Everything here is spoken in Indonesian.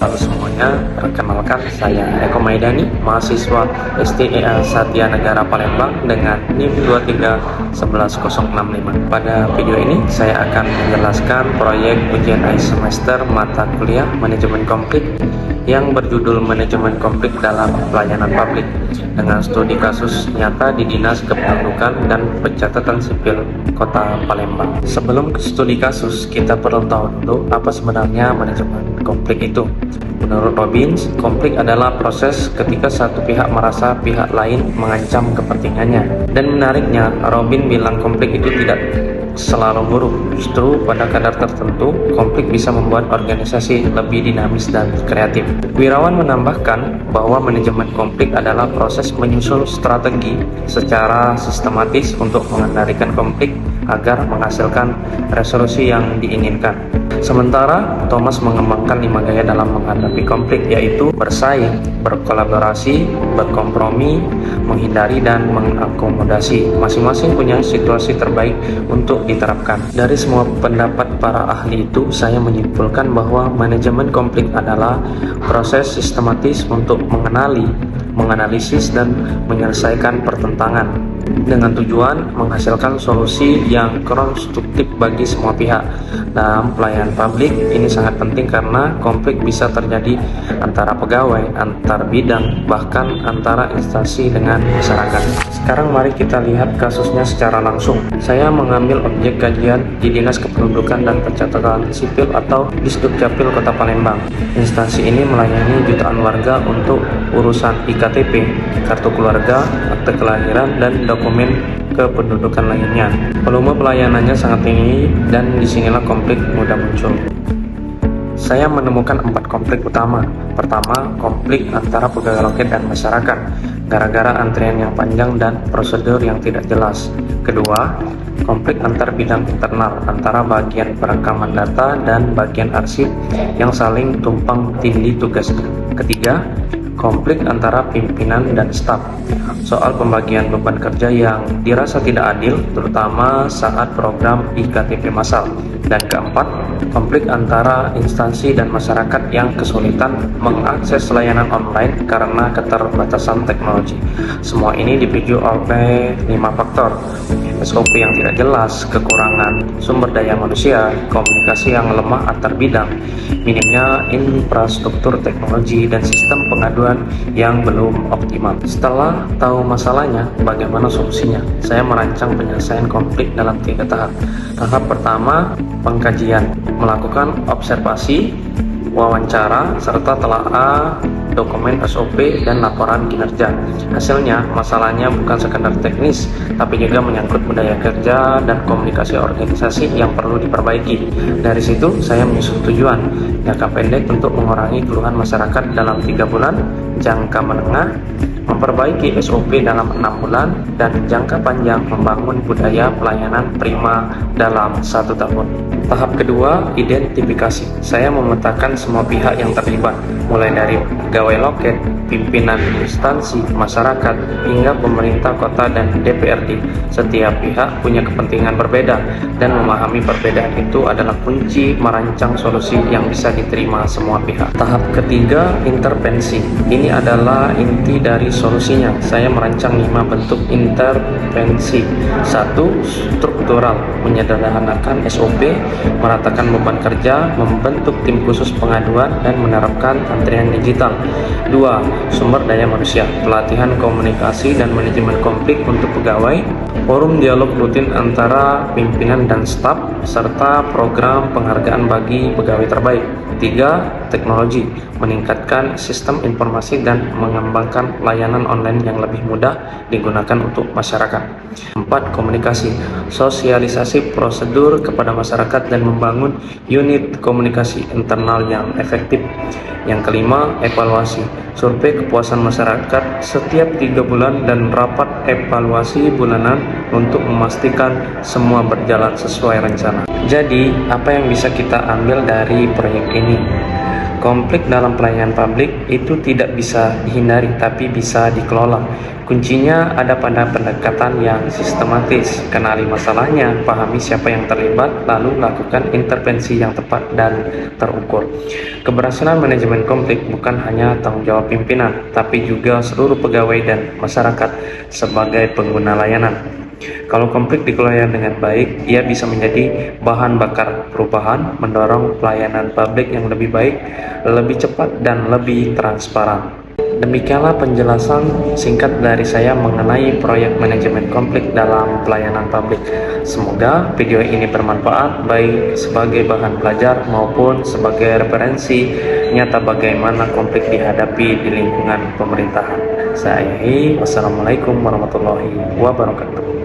Halo semuanya, perkenalkan saya Eko Maidani, mahasiswa STEA Satya Negara Palembang dengan NIM 2311065. Pada video ini saya akan menjelaskan proyek ujian akhir semester mata kuliah Manajemen Konflik yang berjudul Manajemen Konflik dalam Pelayanan Publik dengan studi kasus nyata di Dinas Kependudukan dan Pencatatan Sipil Kota Palembang. Sebelum ke studi kasus, kita perlu tahu dulu apa sebenarnya manajemen konflik itu. Menurut Robbins, konflik adalah proses ketika satu pihak merasa pihak lain mengancam kepentingannya. Dan menariknya, Robin bilang konflik itu tidak selalu buruk. Justru pada kadar tertentu, konflik bisa membuat organisasi lebih dinamis dan kreatif. Wirawan menambahkan bahwa manajemen konflik adalah proses menyusun strategi secara sistematis untuk mengendalikan konflik agar menghasilkan resolusi yang diinginkan. Sementara Thomas mengembangkan 5 gaya dalam menghadapi konflik, yaitu bersaing, berkolaborasi, berkompromi, menghindari, dan mengakomodasi. Masing-masing punya situasi terbaik untuk diterapkan. Dari semua pendapat para ahli itu, saya menyimpulkan bahwa manajemen konflik adalah proses sistematis untuk mengenali, menganalisis, dan menyelesaikan pertentangan dengan tujuan menghasilkan solusi yang konstruktif bagi semua pihak. Dalam pelayanan publik ini sangat penting karena konflik bisa terjadi antara pegawai, antar bidang, bahkan antara instansi dengan masyarakat. Sekarang mari kita lihat kasusnya secara langsung. Saya mengambil objek kajian di Dinas Kependudukan dan Pencatatan Sipil atau Disdukcapil Kota Palembang. Instansi ini melayani jutaan warga untuk urusan IKTP, kartu keluarga, akte kelahiran, dan dokumen kependudukan lainnya. Volume pelayanannya sangat tinggi dan disinilah konflik mudah muncul. Saya menemukan 4 konflik utama. Pertama, konflik antara pegawai loket dan masyarakat, gara-gara antrian yang panjang dan prosedur yang tidak jelas. Kedua, konflik antar bidang internal, antara bagian perekaman data dan bagian arsip yang saling tumpang tindih tugasnya. Ketiga, konflik antara pimpinan dan staf, soal pembagian beban kerja yang dirasa tidak adil, terutama saat program IKTP massal. Dan keempat, konflik antara instansi dan masyarakat yang kesulitan mengakses layanan online karena keterbatasan teknologi. Semua ini dipicu oleh 5 faktor: SOP yang tidak jelas, kekurangan sumber daya manusia, komunikasi yang lemah antar bidang, minimnya infrastruktur teknologi, dan sistem pengaduan yang belum optimal. Setelah tahu masalahnya, bagaimana solusinya? Saya merancang penyelesaian konflik dalam 3 tahap. Tahap pertama, pengkajian, melakukan observasi, wawancara, serta telaah dokumen SOP dan laporan kinerja. Hasilnya, masalahnya bukan sekadar teknis, tapi juga menyangkut budaya kerja dan komunikasi organisasi yang perlu diperbaiki. Dari situ, saya menyusun tujuan jangka pendek untuk mengurangi keluhan masyarakat dalam 3 bulan, jangka menengah memperbaiki SOP dalam 6 bulan, dan jangka panjang membangun budaya pelayanan prima dalam 1 tahun. Tahap kedua, identifikasi. Saya memetakan semua pihak yang terlibat, mulai dari pegawai loket, pimpinan instansi, masyarakat, hingga pemerintah kota dan DPRD. Setiap pihak punya kepentingan berbeda, dan memahami perbedaan itu adalah kunci merancang solusi yang bisa diterima semua pihak. Tahap ketiga, intervensi. Ini adalah inti dari solusinya. Saya merancang 5 bentuk intervensi. 1. Struktural, menyederhanakan SOP, meratakan beban kerja, membentuk tim khusus pengaduan, dan menerapkan antrian digital. 2. Sumber daya manusia, pelatihan komunikasi dan manajemen konflik untuk pegawai, forum dialog rutin antara pimpinan dan staf, serta program penghargaan bagi pegawai terbaik. 3. Teknologi, meningkatkan sistem informasi dan mengembangkan layanan online yang lebih mudah digunakan untuk masyarakat. 4. Komunikasi, sosialisasi prosedur kepada masyarakat dan membangun unit komunikasi internal yang efektif. Yang kelima, evaluasi, survei kepuasan masyarakat setiap 3 bulan dan rapat evaluasi bulanan untuk memastikan semua berjalan sesuai rencana. Jadi, apa yang bisa kita ambil dari proyek ini? Konflik dalam pelayanan publik itu tidak bisa dihindari, tapi bisa dikelola. Kuncinya ada pada pendekatan yang sistematis, kenali masalahnya, pahami siapa yang terlibat, lalu lakukan intervensi yang tepat dan terukur. Keberhasilan manajemen konflik bukan hanya tanggung jawab pimpinan, tapi juga seluruh pegawai dan masyarakat sebagai pengguna layanan. Kalau konflik dikelola dengan baik, ia bisa menjadi bahan bakar perubahan, mendorong pelayanan publik yang lebih baik, lebih cepat, dan lebih transparan. Demikianlah penjelasan singkat dari saya mengenai proyek manajemen konflik dalam pelayanan publik. Semoga video ini bermanfaat baik sebagai bahan belajar maupun sebagai referensi nyata bagaimana konflik dihadapi di lingkungan pemerintahan. Saya akhiri, wassalamualaikum warahmatullahi wabarakatuh.